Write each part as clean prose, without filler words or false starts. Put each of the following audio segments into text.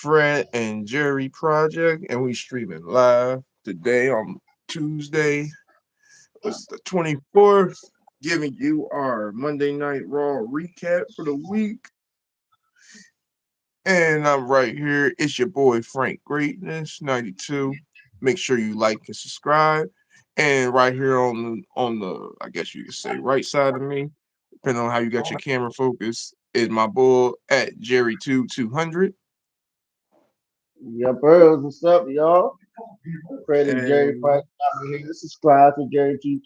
Fred and Jerry project, and we streaming live today on Tuesday. It's the 24th, giving you our Monday Night Raw recap for the week. And I'm right here. It's your boy Frank Greatness 92. Make sure you like and subscribe. And right here on the I guess you could say right side of me, depending on how you got your camera focus, is my boy at Jerry200. Yup, what's up, y'all? Fred and Jerry And Price. Here to subscribe to Jerry 2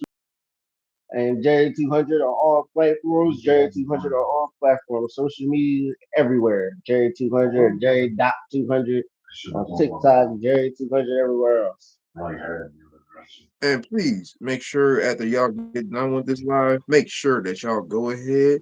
and Jerry 200 on all platforms. Jerry 200 on all platforms, social media everywhere. Jerry 200, Jerry dot 200 on TikTok, Jerry 200 everywhere else. And please make sure after y'all get done with this live, make sure that y'all go ahead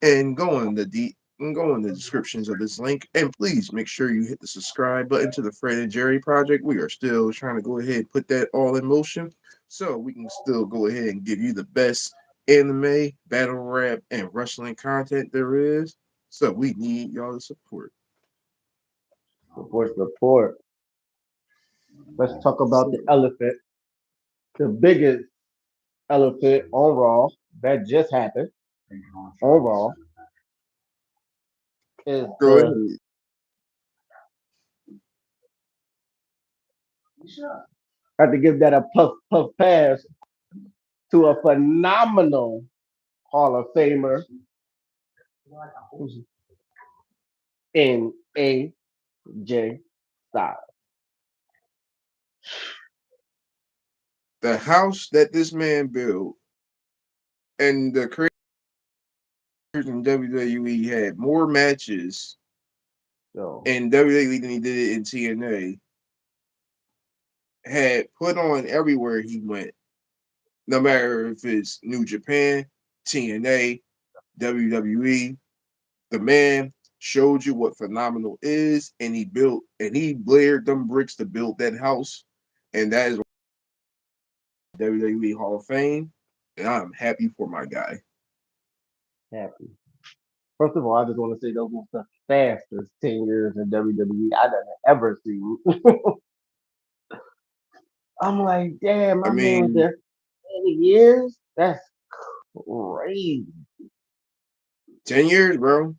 and go in the descriptions of this link. And please make sure you hit the subscribe button to the Fred and Jerry project. We are still trying to go ahead and put that all in motion so we can still go ahead and give you the best anime, battle rap, and wrestling content there is. So we need y'all to support. Support. Let's talk about the elephant, the biggest elephant on Raw that just happened on Raw is Go ahead. I have to give that a puff pass to a phenomenal Hall of Famer in AJ Styles. The house that this man built and the creators in WWE had more matches So in WWE than he did in TNA, had put on everywhere he went, no matter if it's New Japan, TNA, WWE. The man showed you what phenomenal is, and he blared them bricks to build that house, and that is WWE Hall of Fame, and I'm happy for my guy. happy. First of all, I just want to say those was the fastest 10 years in WWE I've ever seen. I'm like, damn, I my man was mean, there 20 years? That's crazy. 10 years, bro.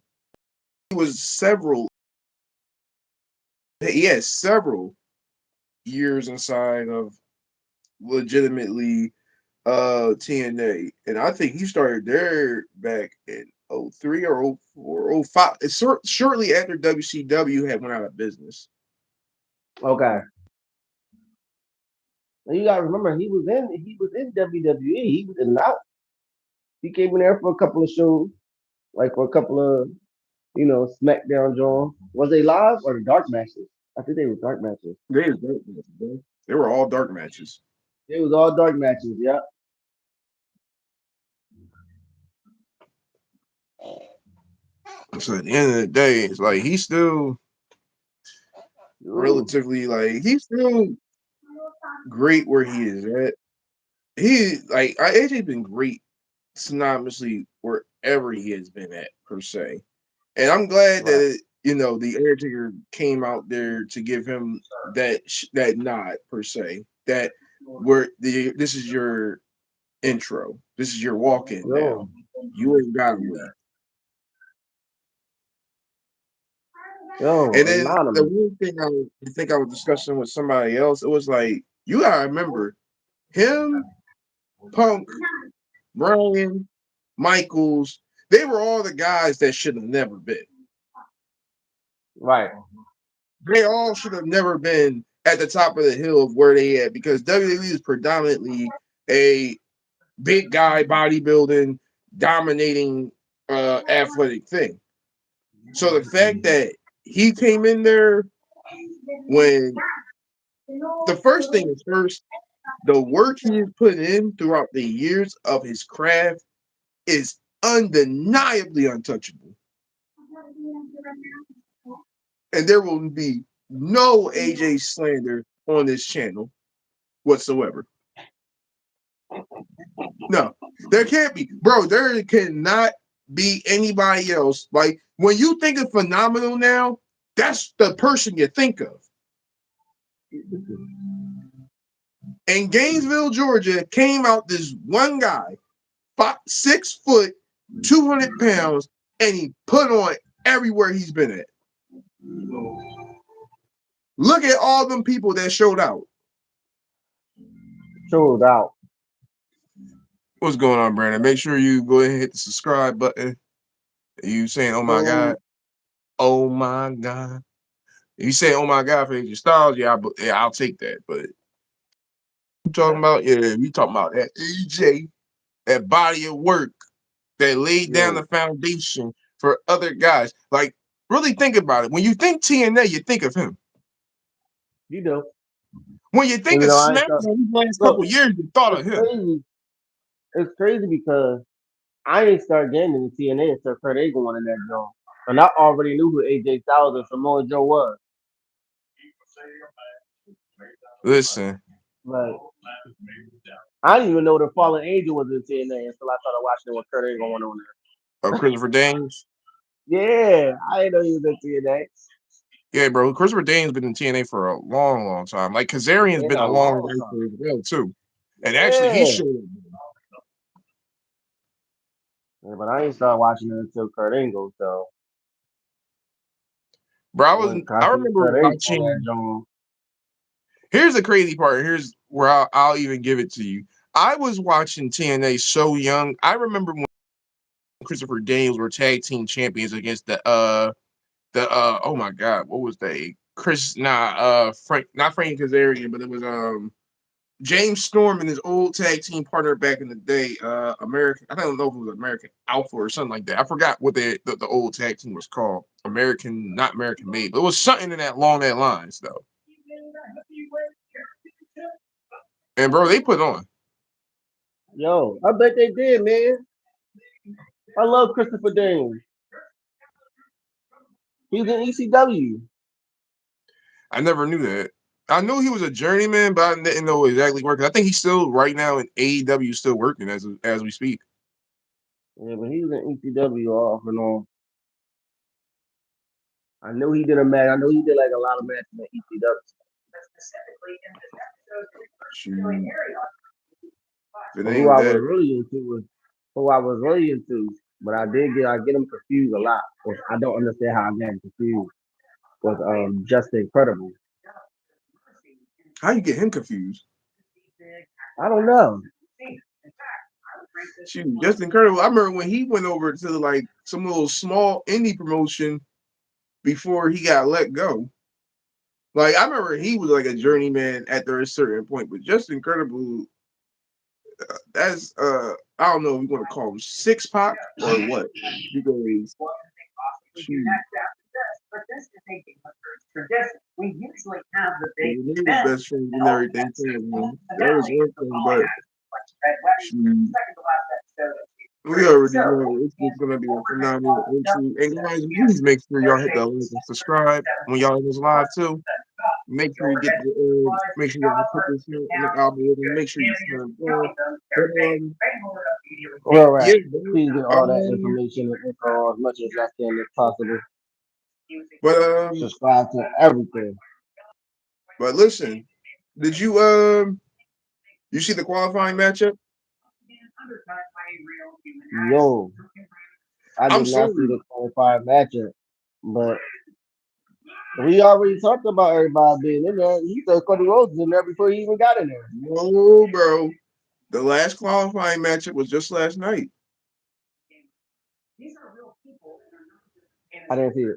He was several. He had several years inside of legitimately TNA, and I think he started there back in '03 or '04, '05. It's shortly after WCW had went out of business. Okay. And you gotta remember he was in WWE. He was in and out. He came in there for a couple of shows, like for a couple of SmackDown John. Was they live or the dark matches? I think they were dark matches. They were dark matches, bro. They were all dark matches. It was all dark matches, yeah. So at the end of the day, it's like he's still Ooh, relatively like he's still great where he is at. He like AJ's been great synonymously wherever he has been at per se. And I'm glad right. that the Undertaker came out there to give him that nod per se. That where this is your intro. This is your walk in now. Yo, You ain't got to leave. yo, And then the anonymous. one thing I think I was discussing with somebody else, it was like you gotta remember him, Punk, Brian, Michaels. They were all the guys that should have never been. Right. They all should have never been at the top of the hill of where they at because WWE is predominantly a big guy bodybuilding, dominating athletic thing. So the fact that he came in there when the first thing is first, the work he has put in throughout the years of his craft is undeniably untouchable. And there will be no AJ slander on this channel whatsoever. No, there can't be, bro. There cannot be anybody else. Like when you think of phenomenal now, That's the person you think of. In Gainesville, Georgia, came out this one guy, 6 foot, 200 pounds, and he put on everywhere he's been at. Look at all them people that showed out. Showed out. What's going on, Brandon? Make sure you go ahead and hit the subscribe button. You saying, oh my God? Oh my God. If you say, oh my God, for AJ Styles, yeah, I'll take that. But you talking about, we talking about that AJ, that body of work that laid down the foundation for other guys. Like, really think about it. When you think TNA, you think of him. You know. When you think of SmackDown these last couple years, you thought of him. Crazy. It's crazy because I didn't start getting into TNA until Kurt Angle won in that joint. And I already knew who AJ Styles and Samoa Joe was. Listen. Like, I didn't even know the Fallen Angel was in TNA until I started watching it with Kurt Angle went on there. Oh, Christopher Daniels? Yeah, I didn't know he was in TNA. Yeah, bro. Christopher Daniels been in TNA for a long, long time. Like, Kazarian's been a long time as well, too. And actually, he showed up. Yeah, but I ain't started watching it until Kurt Angle, so. Bro, I remember watching. Here's the crazy part. Here's where I'll even give it to you. I was watching TNA so young. I remember when Christopher Daniels were tag team champions against the oh my God, what was they? Frank, not Frank Kazarian, but it was James Storm and his old tag team partner back in the day, American. I don't know if it was American Alpha or something like that. I forgot what the old tag team was called. Not American Made, but it was something in that along that lines though. And bro, they put on. Yo, I bet they did, man. I love Christopher Daniels. He's in ECW. I never knew that. I knew he was a journeyman, but I didn't know exactly working. I think he's still right now in AEW, still working as we speak. Yeah, but he was in ECW off and on. I knew he did a match. I know he did like a lot of matches in ECW. Who I was really into, but I get him confused a lot. I don't understand how I get him confused. Was Just Incredible. How you get him confused? I don't know. Shoot, Just Incredible. I remember when he went over to like some little small indie promotion before he got let go. Like I remember he was like a journeyman at a certain point, but Just Incredible. That's I don't know if you want to call him Six Pack or what. Because we usually have the big best friends and everything. That was one thing, but we already know it's just gonna be a phenomenal entry. And guys, please make sure y'all hit that like and subscribe when y'all in this live too. Make sure you get the make sure you put this in the algorithm. Make sure you turn on. All right. Yeah, please get all that information and info as much as I can if possible. But subscribe to everything. But listen, did you you see the qualifying matchup? Yo, I did not see the qualifying matchup, but we already talked about everybody being in there. He said Cody Rhodes was in there before he even got in there. No, bro. The last qualifying matchup was just last night. I didn't see it.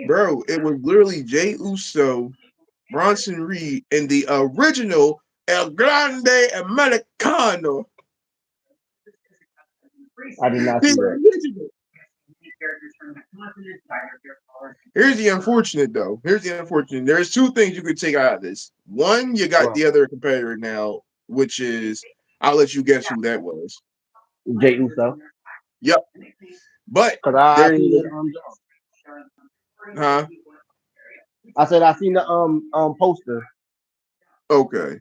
Bro, it was literally Jey Uso, Bronson Reed, and the original El Grande Americano. I did not see that. Here's the unfortunate, though. There's two things you could take out of this. One, you got the other competitor now, which is, I'll let you guess who that was. Jey Uso. Yep. But I said I seen the poster. Okay.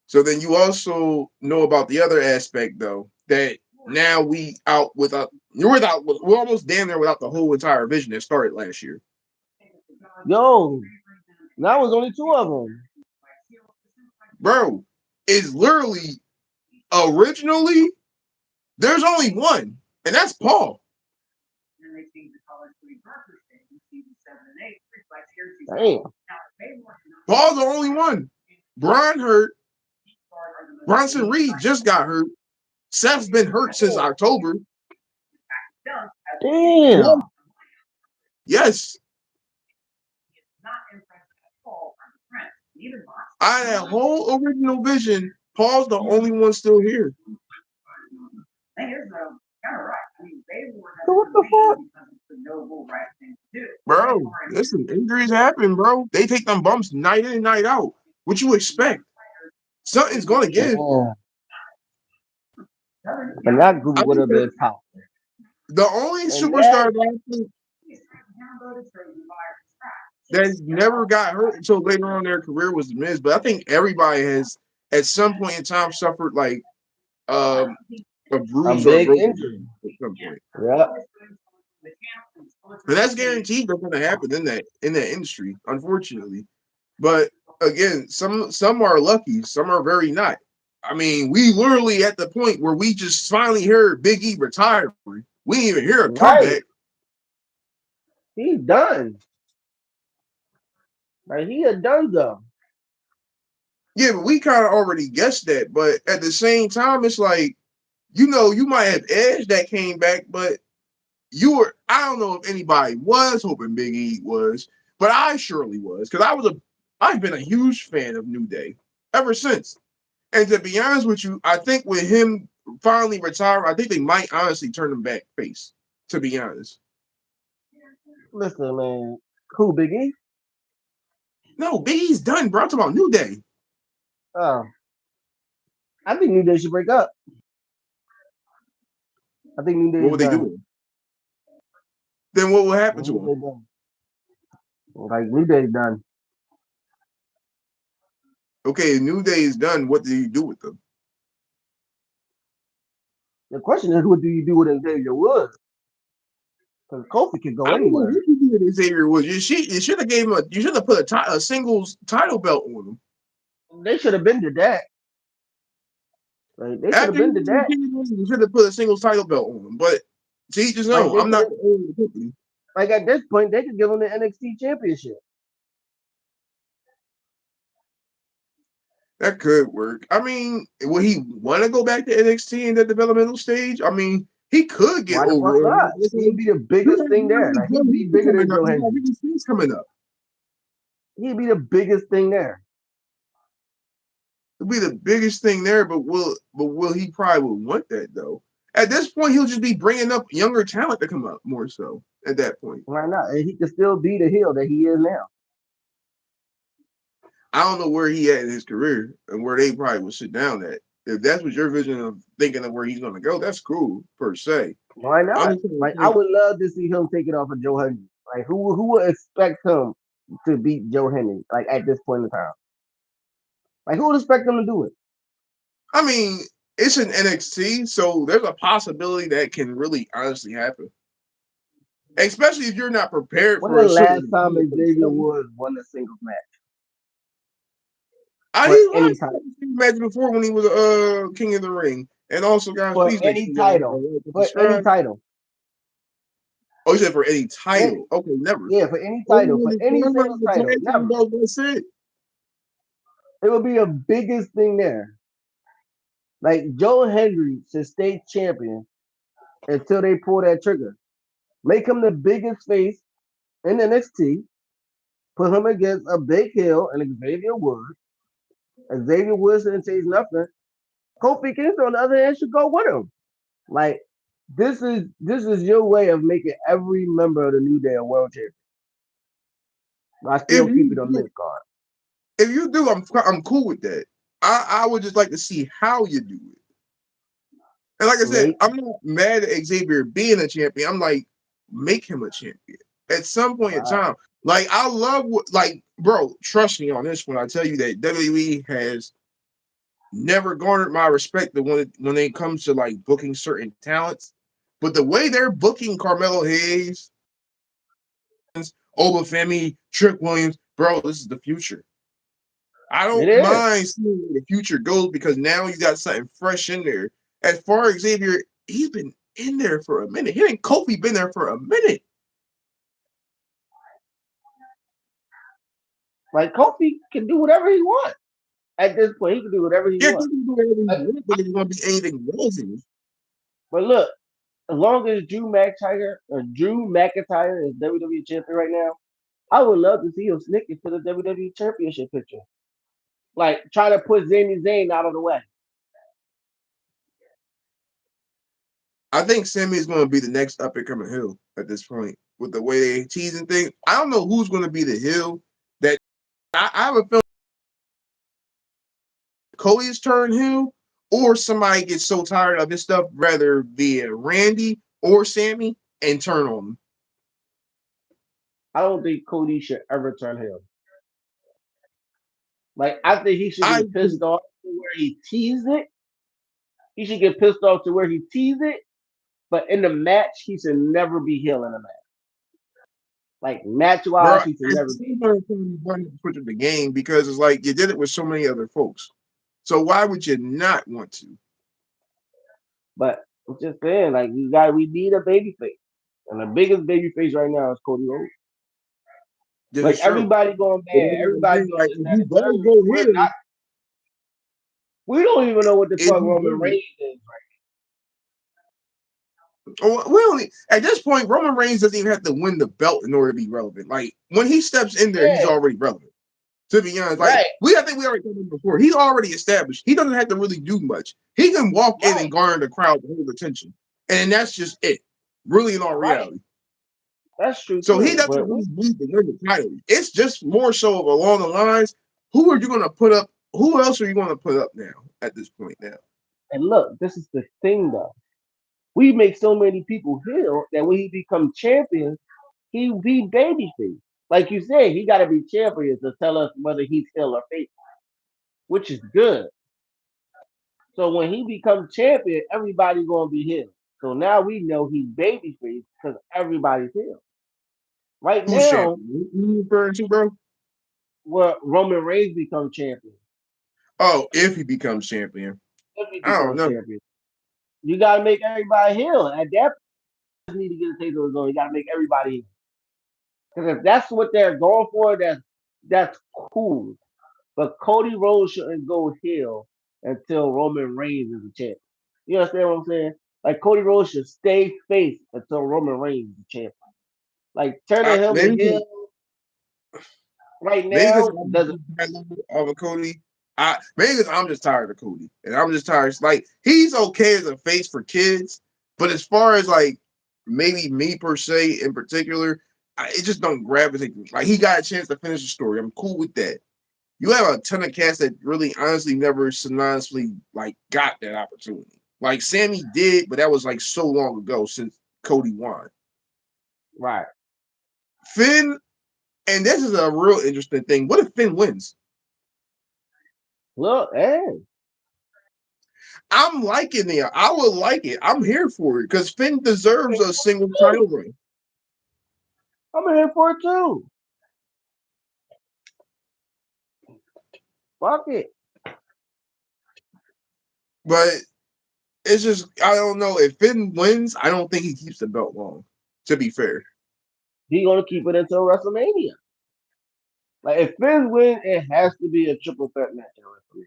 So then you also know about the other aspect, though, that Now we out without we're almost damn near without the whole entire vision that started last year. Yo, that was only two of them. Bro, is literally originally there's only one, and that's Paul. Damn. Paul's the only one. Brian hurt. Bronson Reed just got hurt. Seth's been hurt since October. Damn. Yes. Out of that whole original vision, Paul's the only one still here. So what the fuck? Bro, listen, injuries happen, bro. They take them bumps night in and night out. What you expect? Something's gonna give. Yeah. But that group I would think have been top. the only And superstar that never got hurt until later on in their career was the Miz. But I think everybody has at some point in time suffered like a a bruise or a big broken injury. bone at some point. Yeah. But that's guaranteed that's gonna happen in that industry, unfortunately. But again, some are lucky, some are very not. I mean, we literally at the point where we just finally heard Big E retiring. We didn't even hear a Right. comeback. He's done. Like he a done though. Yeah, but we kind of already guessed that. But at the same time, it's like, you might have Edge that came back, but I don't know if anybody was hoping Big E was, but I surely was, because I've been a huge fan of New Day ever since. And to be honest with you, I think with him finally retiring, I think they might honestly turn him back face, to be honest. Listen, man. Who, Big E? No, Big E's done, bro. I'm talking about New Day. Oh. I think New Day should break up. I think New Day What is would they done. do? Then what will happen to him? Like New Day's done. Okay, New Day is done. What do you do with them? The question is, what do you do with Xavier Woods? Because Kofi can go I don't know anywhere. what you do with Xavier Woods. You should have gave him you should have put a singles title belt on him. They should have been to that. Like they should have After he been to that. you should have put a singles title belt on him. But see, just Like know I'm not owning the company. Like at this point, they could give him the NXT championship. That could work. I mean, will he want to go back to NXT in the developmental stage? I mean, he could get Why the fuck over. not? He'd be the biggest thing there. Like he'd be bigger than Joe Henry. He's coming up. He'd be the biggest thing there. It'll be the biggest thing there, but will he probably would want that though? At this point, he'll just be bringing up younger talent to come up more so at that point. Why not? And he could still be the heel that he is now. I don't know where he at in his career and where they probably would sit down at. If that's what your vision of thinking of where he's going to go, that's cool per se. Why not? Like I would love to see him take it off of Joe Henry. Like who would expect him to beat Joe Henry? Like at this point in time, like who would expect him to do it? I mean, it's an NXT, so there's a possibility that can really honestly happen. Especially if you're not prepared when for the last time Xavier Woods won a singles match. He won a match before when he was King of the Ring, and also guys, for please any title. For any title. Oh, you said for any title? Okay, never. Yeah, for any title, for any single title, never. That's it. It would be the biggest thing there. Like Joe Henry should stay champion until they pull that trigger. Make him the biggest face in NXT. Put him against a Big Hill and Xavier Woods. Xavier Woods didn't say nothing. Kofi Kingston on the other hand should go with him. Like this is your way of making every member of the New Day a world champion. I still keep it on this card. If you do, I'm cool with that. I would just like to see how you do it. And like I said, I'm not mad at Xavier being a champion. I'm like, make him a champion at some point in time. Like I love bro, trust me on this one. I tell you that WWE has never garnered my respect when it comes to like booking certain talents. But the way they're booking Carmelo Hayes, Obafemi, Trick Williams, bro, this is the future. I It don't is. mind seeing where the future goes because now you got something fresh in there. As far as Xavier, he's been in there for a minute. He and Kofi been there for a minute. Like Kofi can do whatever he wants. At this point, he can do whatever he Yeah, he wants. can do whatever he Like, wants, but it's gonna be anything rosy. but look, as long as Drew McIntyre is WWE champion right now, I would love to see him sneak into the WWE championship picture. Like try to put Sami Zayn out of the way. I think Sammy is going to be the next up and coming heel at this point with the way they teasing things. I don't know who's going to be the heel that I have a feeling Cody's turn heel or somebody gets so tired of this stuff, rather be it Randy or Sammy, and turn on him. I don't think Cody should ever turn heel. Like I think he should I get pissed off to where he teased it. He should get pissed off to where he teased it. But in the match, he should never be heel in a match. Like match bro, wise, he should it's never the be. same way to switch up the game because it's like you did it with so many other folks. So why would you not want to? But I'm just saying, like we need a baby face. And the biggest baby face right now is Cody Rhodes. This Like is true. everybody going But bad, everybody doing like this, if that, you and the don't third. go We're heel, not. We don't even know what the if fuck you Roman do, Reigns is. we only at this point, Roman Reigns doesn't even have to win the belt in order to be relevant. Like when he steps in there, he's Yeah, already relevant. To be honest, like right, I think we already told him before. He's already established. He doesn't have to really do much. He can walk in right, and garner the crowd to hold attention, and that's just it. Really, in all right. reality. That's true So he too. doesn't But really need to win the title. It's just more so of along the lines. Who are you going to put up? Who else are you going to put up now at this point now? and look, this is the thing though. We make so many people heel that when he becomes champion, he be babyface. Like you said, he got to be champion to tell us whether he's heel or face, which is good. So when he becomes champion, everybody gonna be heel. So now we know he's babyface because everybody's heel. Right Who's now, champion? Who you referring to, bro? what Roman Reigns becomes champion, Oh, if he becomes champion, if he I don't becomes know. champion, you gotta make everybody heel. At that point, you need to get a taste of his own. You gotta make everybody heel. Because if that's what they're going for, that's cool. But Cody Rhodes shouldn't go heel until Roman Reigns is the champ. You understand what I'm saying? Like Cody Rhodes should stay face until Roman Reigns is the champ. Like turning him to Maybe heel right maybe because now I'm doesn't. of a Cody. Maybe because I'm just tired of Cody, and I'm just tired. Like he's okay as a face for kids, but as far as like maybe me per se in particular, it just don't gravitate me. Like he got a chance to finish the story. I'm cool with that. You have a ton of cats that really honestly never synonymously like got that opportunity. Like Sammy did, but that was like so long ago since Cody won. Right. Finn, and this is a real interesting thing. What if Finn wins? Look, hey, I'm liking it. I would like it. I'm here for it because Finn deserves a single title ring. I'm here for it too. Fuck it. But it's just I don't know if Finn wins. I don't think he keeps the belt long. To be fair, He gonna keep it until WrestleMania. Like if Finn wins, it has to be a triple threat match at WrestleMania.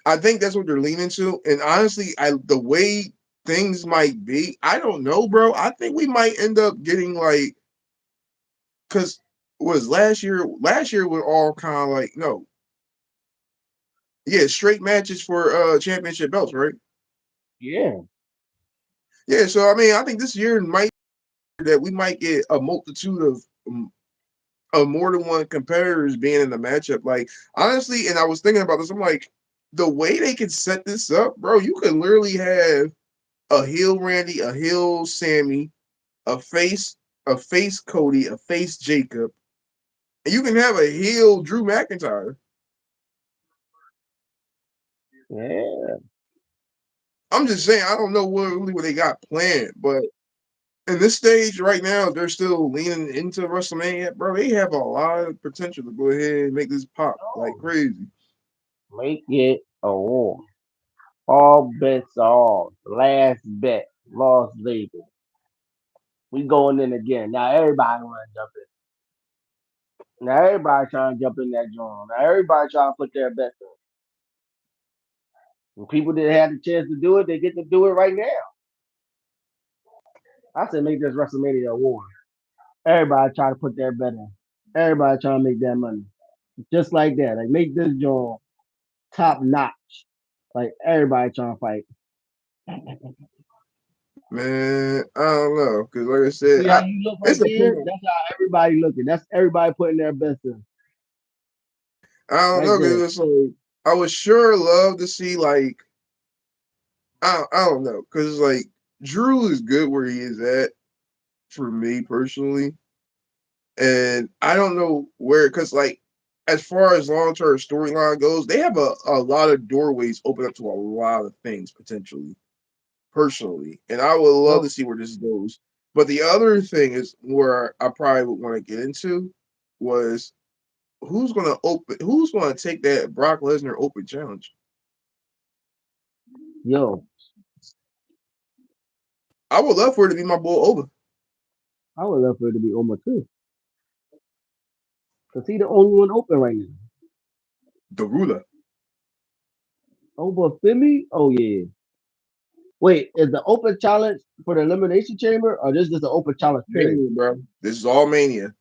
I think that's what they're leaning to. And honestly, the way things might be, I don't know, bro. I think we might end up getting like because was last year. Last year we're all kind of like no, yeah, straight matches for championship belts, right? Yeah. Yeah, so I mean, I think this year might that we might get a multitude of more than one competitors being in the matchup. Like honestly, and I was thinking about this. I'm like, the way they can set this up, bro. You could literally have a heel Randy, a heel Sammy, a face Cody, a face Jacob, and you can have a heel Drew McIntyre. Yeah, I'm just saying, I don't know what they got planned, but in this stage right now, they're still leaning into WrestleMania, bro. They have a lot of potential to go ahead and make this pop like crazy. make it a war. All bets are off. Last bet, Las Vegas. We going in again. Now everybody want to jump in. Now everybody trying to jump in that joint. Now everybody trying to put their bets in. And people that had the chance to do it, they get to do it right now. I said make this WrestleMania a war. Everybody try to put their bet in. Everybody trying to make that money. Just like that. Like make this joint top notch. Like everybody trying to fight. Man, I don't know, cause like I said, See how you look right it's a there? That's how everybody looking. That's everybody putting their best in. I don't Right know, cause there. it's like I would sure love to see like I don't know, cause like Drew is good where he is at for me personally, and I don't know where, cause like as far as long term storyline goes, they have a lot of doorways open up to a lot of things potentially, personally, and I would love No, to see where this goes. But the other thing is where I probably would want to get into was who's gonna take that Brock Lesnar open challenge. yo, I would love for it to be my boy Oba, I would love for it to be Omar too. Cause he the only one open right now. the ruler. Over Femi? Oh yeah. Wait, is the open challenge for the elimination chamber or this is the open challenge period? Mania, bro. This is all mania.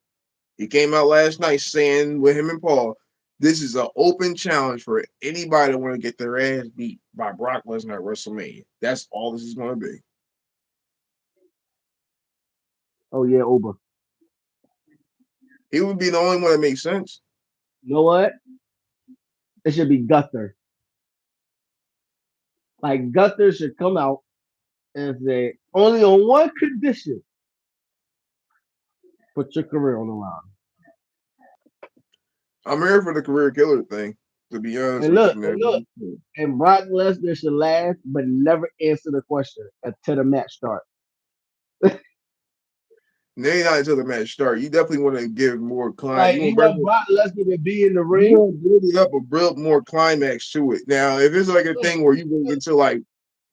He came out last night saying with him and Paul, this is an open challenge for anybody that want to get their ass beat by Brock Lesnar at WrestleMania. That's all this is going to be. Oh yeah, Oba. He would be the only one that makes sense. You know what? It should be Gunther. Like Gunther should come out and say, only on one condition, put your career on the line. I'm here for the career killer thing, to be honest with you, And look, man. and Brock Lesnar should last, but never answer the question until the match starts. Maybe not until the match start. You definitely want to give more client. Like you want Brock Lesnar to be in the You ring. want to build it up a build more climax to it. Now, if it's like a Look, thing where you bring into like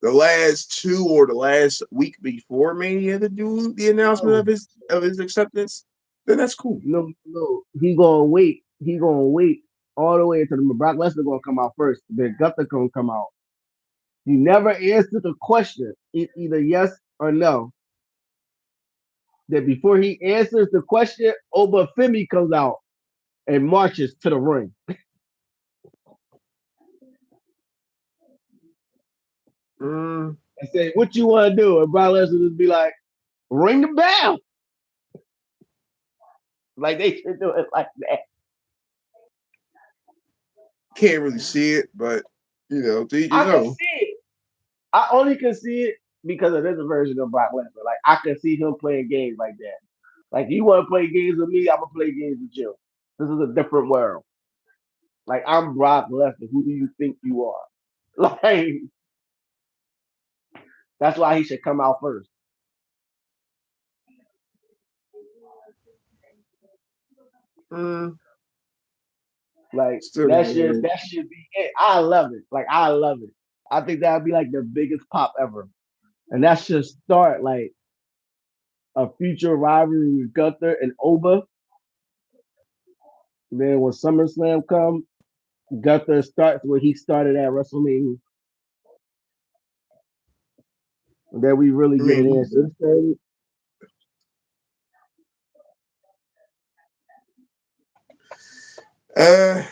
the last two or the last week before Mania to do the announcement no, of his acceptance, then that's cool. no. He gonna wait. He gonna wait all the way until the Brock Lesnar gonna come out first. Then Gunther gonna come out. You never answered the question, either yes or no. That before he answers the question, Oba Femi comes out and marches to the ring Mm, and say, "What you want to do?" And Brock Lesnar just be like, "Ring the bell." Like they should do it like that. can't really see it, but to each his I can own. see it. I only can see it because of this version of Brock Lesnar. Like I can see him playing games like that. Like you want to play games with me, I'm gonna play games with you. This is a different world. Like I'm Brock Lesnar. Who do you think you are? Like that's why he should come out first. Mm, Like still, man. that should be it. I love it. Like I love it. I think that would be like the biggest pop ever. And that should start like a future rivalry with Gunther and Oba. Then when SummerSlam comes, Gunther starts where he started at WrestleMania. And then we really I get it in. mean, So this thing, uh,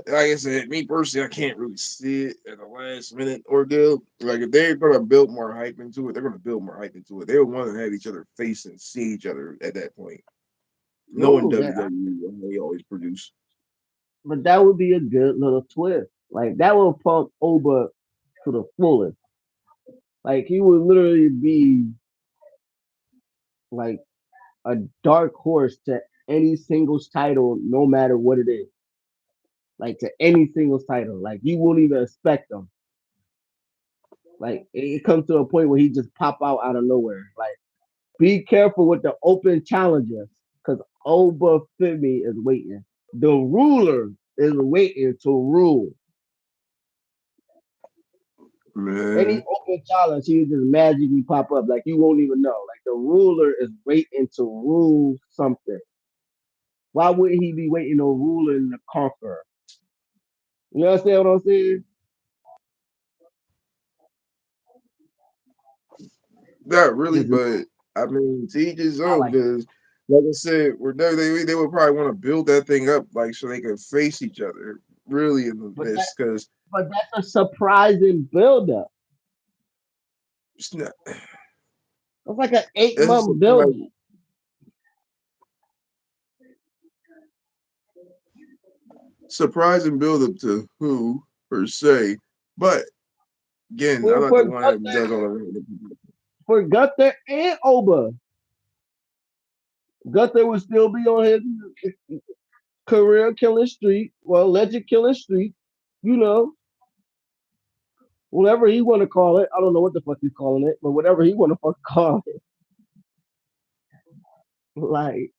like I said, me personally, I can't really see it at the last minute ordeal. Like if they're gonna build more hype into it, they're gonna build more hype into it. They would want to have each other face and see each other at that point. Knowing no, WWE, they always produce. but that would be a good little twist. Like that would pump Oba to the fullest. Like he would literally be like a dark horse to any singles title, no matter what it is. Like to any singles title. Like you won't even expect them. Like it comes to a point where he just pop out of nowhere. Like be careful with the open challenges, because Oba Femi is waiting. The ruler is waiting to rule. Any Man, open challenge, he just magically pop up. Like you won't even know. Like the ruler is waiting to rule something. Why wouldn't he be waiting on ruling the conqueror? You understand what I'm saying? not really, Just but I mean, to each his not own. like Because, like I said, we're WWE. They would probably want to build that thing up, like so they could face each other really in but that this. Because but that's a surprising buildup. it's not. It's like an eight That's just month like build. surprising build up to who per se, but again, I'm not For the one that Gunther, does all the. for Gunther and Oba. Gunther would still be on his career killing streak, well, legend killing streak, you know, whatever he want to call it. I don't know what the fuck he's calling it, but whatever he want to fuck call it. Like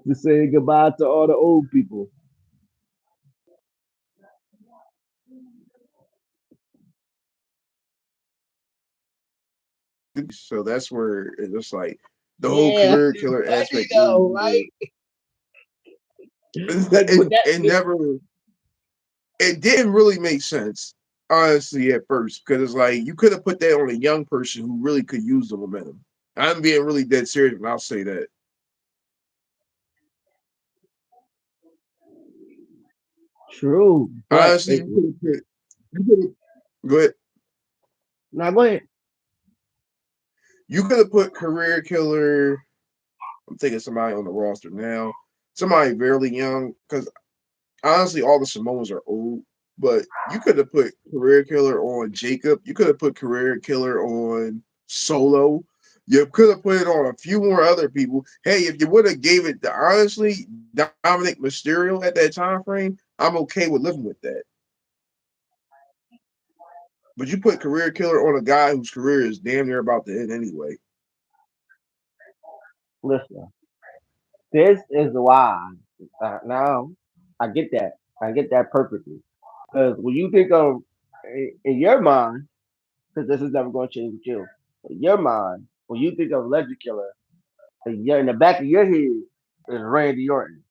to say goodbye to all the old people. So that's where it's just like the whole Yeah, career it's killer funny aspect though, is right? Like, but it never it didn't really make sense honestly at first because it's like you could have put that on a young person who really could use the momentum. I'm being really dead serious when I'll say that. true, but Honestly, you could have go ahead. now go ahead. You could have put career killer. I'm thinking somebody on the roster now, somebody fairly young because honestly, all the Samoans are old. But you could have put career killer on Jacob. You could have put career killer on Solo. You could have put it on a few more other people. Hey, if you would have gave it to honestly Dominic Mysterio at that time frame, I'm okay with living with that. But you put career killer on a guy whose career is damn near about to end anyway. Listen, this is why. Now, I get that. I get that perfectly. Because when you think of in your mind, because this is never going to change with you. In your mind, when you think of Legend Killer, in the back of your head is Randy Orton,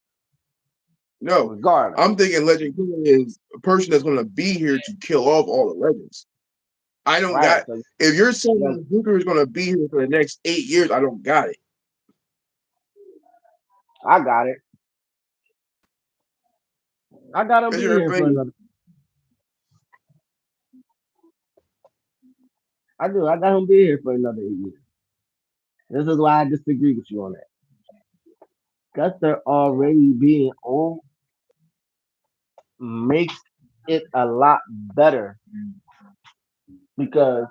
No, regardless. I'm thinking Legend Killer is a person that's going to be here to kill off all the legends. I don't Right. got. So If you're yeah, saying Booker is going to be here for the next 8 years, I don't got it. I got it. I got him That's being your here for opinion. another. I do. I got him being here for another 8 years. This is why I disagree with you on that. Gunther already being old makes it a lot better because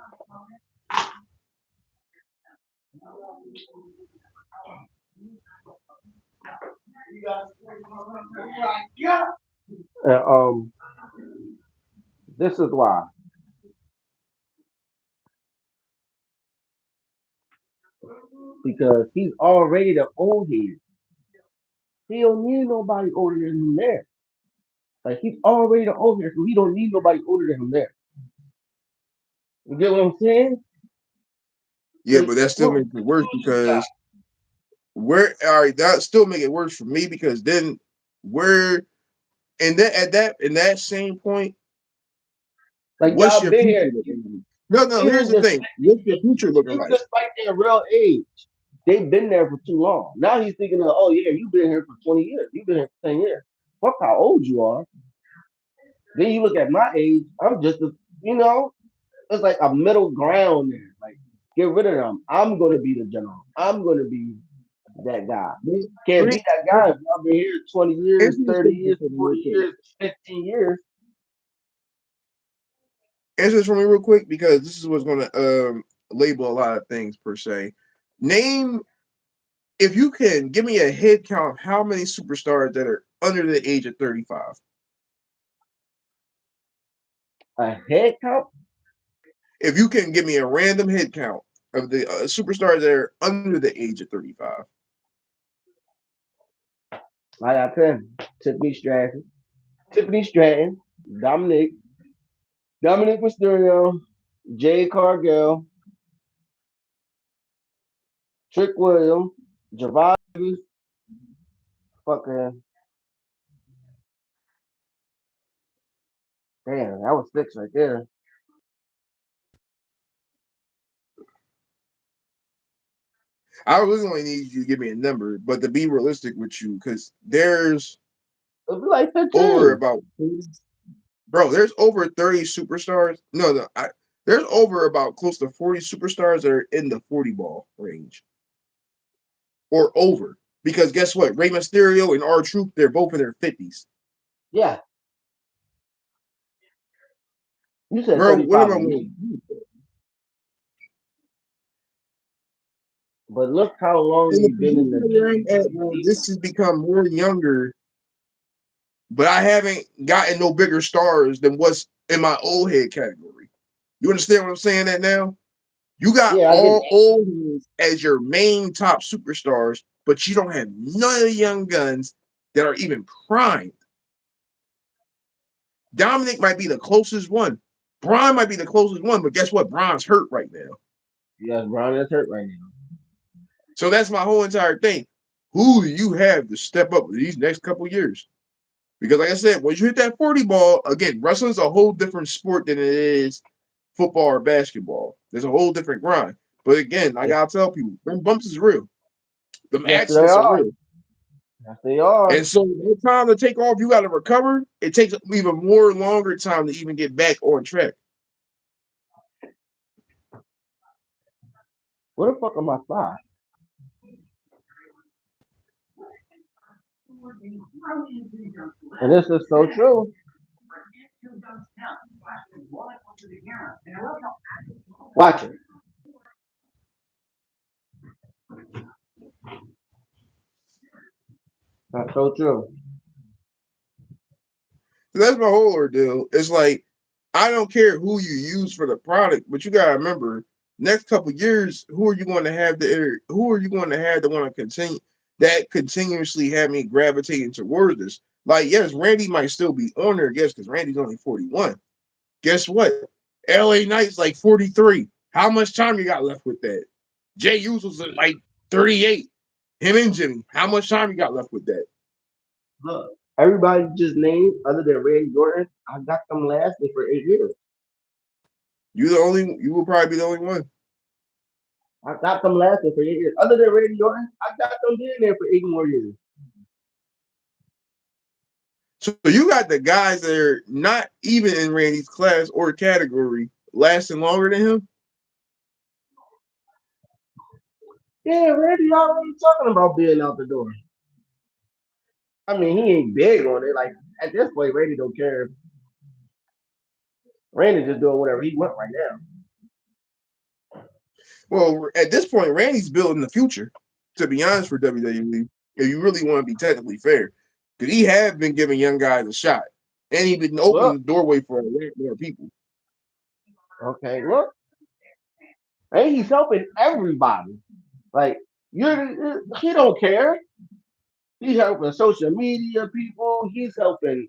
uh, um this is why, because he's already the old head. He don't need nobody older than him there. Like he's already the old head, so he don't need nobody older than him there. You get what I'm saying? Yeah, but that still makes it Who worse else you got? because where all right, that still make it worse for me because then we're and that at that in that same point, Like what's y'all your been future here, looking like? No, no. Here's even the just thing. What's your future looking even like? despite their real age, they've been there for too long. Now he's thinking of, oh yeah, you've been here for 20 years. You've been here for 10 years. Fuck how old you are. Then you look at my age, I'm just a, you know, it's like a middle ground there. Like, get rid of them. I'm gonna be the general. I'm gonna be that guy. Can't be that guy if I've been here 20 years, Answer this 30 question years, for me real 40 quick. years, 15 years. Answer this for me real quick because this is what's going to label a lot of things per se. Name if you can give me a head count of how many superstars that are under the age of 35. A head count? If you can give me a random head count of the superstars that are under the age of 35. I got 10. Tiffany Stratton, Dominic, Dominic Mysterio, Jay Cargill, Trick Williams, Javon Davis, fucking damn, that was six right there. I really only need you to give me a number, but to be realistic with you, because there's It'd be like over 15. about bro, there's over 30 superstars. No, there's over about close to 40 superstars that are in the 40 ball range or over. Because guess what? Rey Mysterio and R Truth, they're both in their 50s. Yeah, you said Bro, what 35 am I to going to me, do? but look how long In the you've been in position the where I'm at, bro, this has become more younger, but I haven't gotten no bigger stars than what's in my old head category. You understand what I'm saying that now? You got Yeah, I get all old heads as your main top superstars, but you don't have none of the young guns that are even primed. Dominic might be the closest one. Braun might be the closest one, but guess what? Braun's hurt right now. yes, Brown is hurt right now. So that's my whole entire thing. Who do you have to step up these next couple years? Because like I said, once you hit that 40 ball, again, wrestling's a whole different sport than it is football or basketball. There's a whole different grind. But again, I Yes, gotta tell people, them bumps is real. Them yes they accidents are are. real. Yes, they are. And so the time to take off, you gotta recover. It takes even more longer time to even get back on track. Where the fuck am I five? And this is so true. Watch it. That's so true. So that's my whole ordeal. It's like I don't care who you use for the product, but you gotta remember, next couple years, who are you going to have who are you going to have to want to continue that continuously have me gravitating towards this? Like, yes, Randy might still be on there, yes, because Randy's only 41. Guess what? LA Knight's like 43. How much time you got left with that? Jay Uso's at like 38. Him and Jimmy. How much time you got left with that? Look, everybody just named other than Randy Orton. I got them lasting for 8 years. You will probably be the only one. I got them lasting for 8 years. Other than Randy Orton, I got them being there for 8 more years. So you got the guys that are not even in Randy's class or category lasting longer than him. Yeah, Randy already talking about being out the door. I mean, he ain't big on it. Like at this point, Randy don't care. Randy just doing whatever he want right now. Well, at this point, Randy's building the future. To be honest, for WWE, if you really want to be technically fair, because he have been giving young guys a shot, and he's been opening Look, the doorway for a lot more people. okay, look, and he's helping everybody. Like he don't care. He's helping social media people. He's helping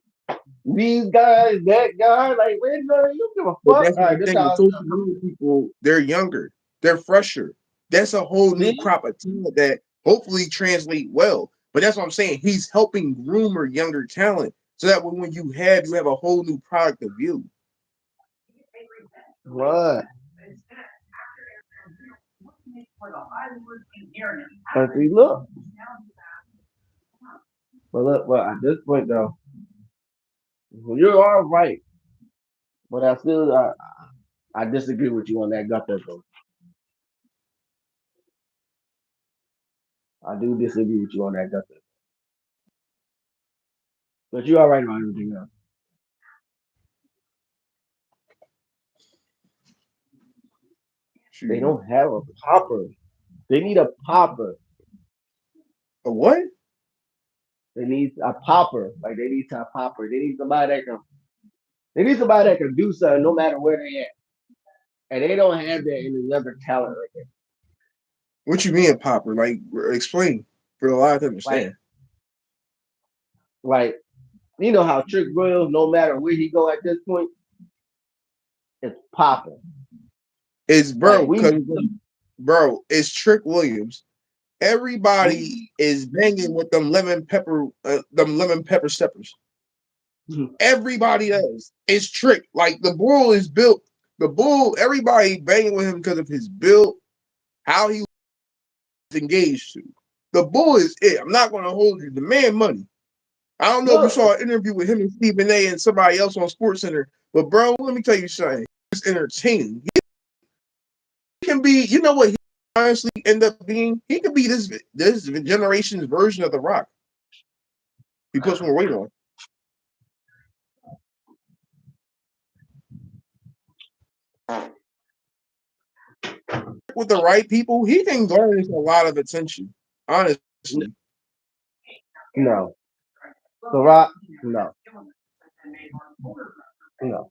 these guys, that guy. Like, Randy, you give a But fuck. that's All my right, this thing. The how. social media people, they're younger, they're fresher. That's a whole new See, crop of talent that hopefully translate well. But that's what I'm saying. He's helping groom or younger talent so that when you have a whole new product of view. what? But see, look, but at this point though, you are right. But I disagree with you on that gutter though. I do disagree with you on that gutter. But you are right about everything else. They Shoot. don't have a popper. They need a popper. A what? They need a popper. Like they need a popper. They need somebody that can. They need somebody that can do something no matter where they at, and they don't have that in another talent right there. What you mean, Popper? Like, explain for a lot to Like, understand. like you know how Trick Williams, no matter where he go at this point, it's popping. It's Like bro, we cause need them. it's Trick Williams. Everybody is banging with them lemon pepper steppers. Everybody does. It's Trick. Like the bull is built. The bull, everybody banging with him because of his build, how he was engaged to. The bull is it. I'm not gonna hold you. The man money. I don't know if you Look, saw an interview with him and Stephen A. and somebody else on Sports Center, but bro, let me tell you something. It's entertaining. He can be, you know what he honestly end up being? He could be this generation's version of The Rock. He puts more weight on. With the right people, he can garner a lot of attention. Honestly. no, The Rock, no, no.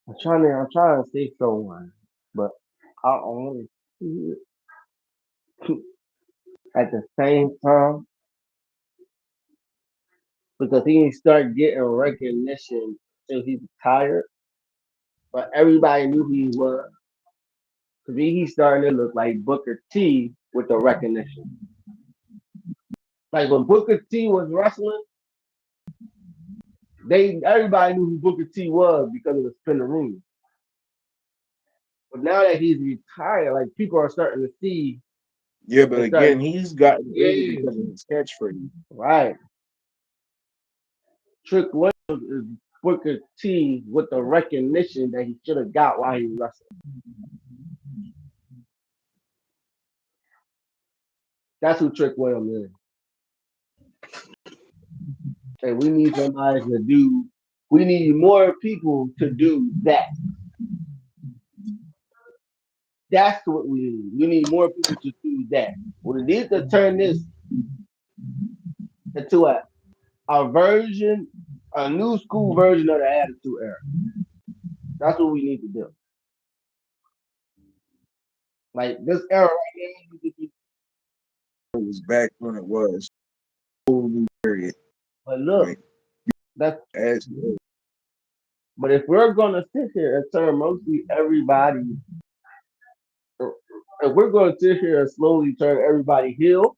I'm trying to say someone, but I only see it at the same time because he didn't start getting recognition till he's retired. But everybody knew who he was. To me, he's starting to look like Booker T with the recognition. Like when Booker T was wrestling, they everybody knew who Booker T was because of the spinneroo. But now that he's retired, like people are starting to see Yeah, but and start, again, he's gotten over yeah, because of his catchphrase. right. Trick Williams is Booker T with the recognition that he should have got while he was wrestling. That's who Trick Williams is. And we need somebody to do. We need more people to do that. That's what we need. We need more people to do that. We need to turn this into a version, a new school version of the Attitude Era. That's what we need to do. Like this era right now. It was back when it was. Whole new period. But look, Like that's. as But if we're gonna sit here and turn mostly everybody, if we're gonna sit here and slowly turn everybody heel,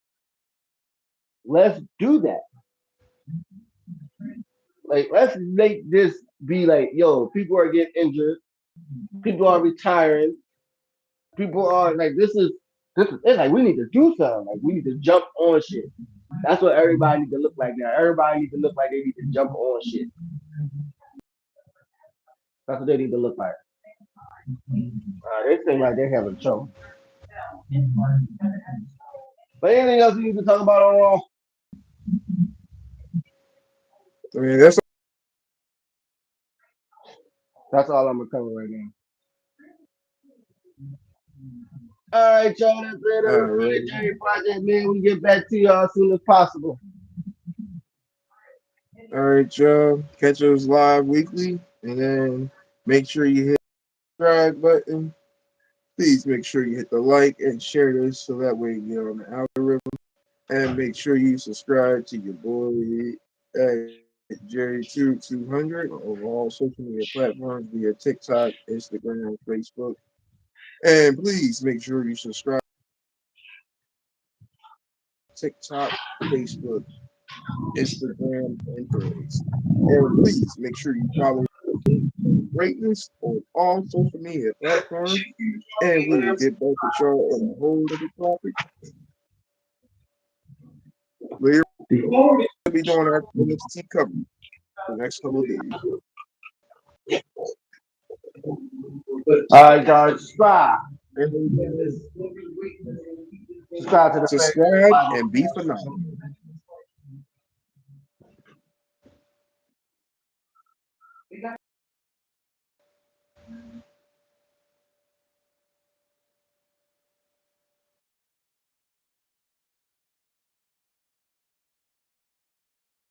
let's do that. Like let's make this be like, yo, people are getting injured, people are retiring, people are like, this is it's like we need to do something. Like we need to jump on shit. That's what everybody need to look like now. Everybody need to look like they need to jump on shit. That's what they need to look like. They seem like they having trouble. But anything else we need to talk about on Raw? I mean that's That's all I'm gonna cover right now. All right, y'all. That's it. all That's right. the Jerry Project, man. We get back to y'all as soon as possible. All right, y'all. Catch us live weekly, and then make sure you hit the subscribe button. Please make sure you hit the like and share this so that way you get on the algorithm. And make sure you subscribe to your boy at Jerry200 on all social media platforms via TikTok, Instagram, Facebook. And please make sure you subscribe to TikTok, Facebook, Instagram, and Threads. And please make sure you follow Greatness on all social media platforms. And we will get back with y'all on a whole other topic later. We'll be doing our NXT coverage the next couple of days. All right, guys. Subscribe. And Subscribe to the subscribe and be phenomenal.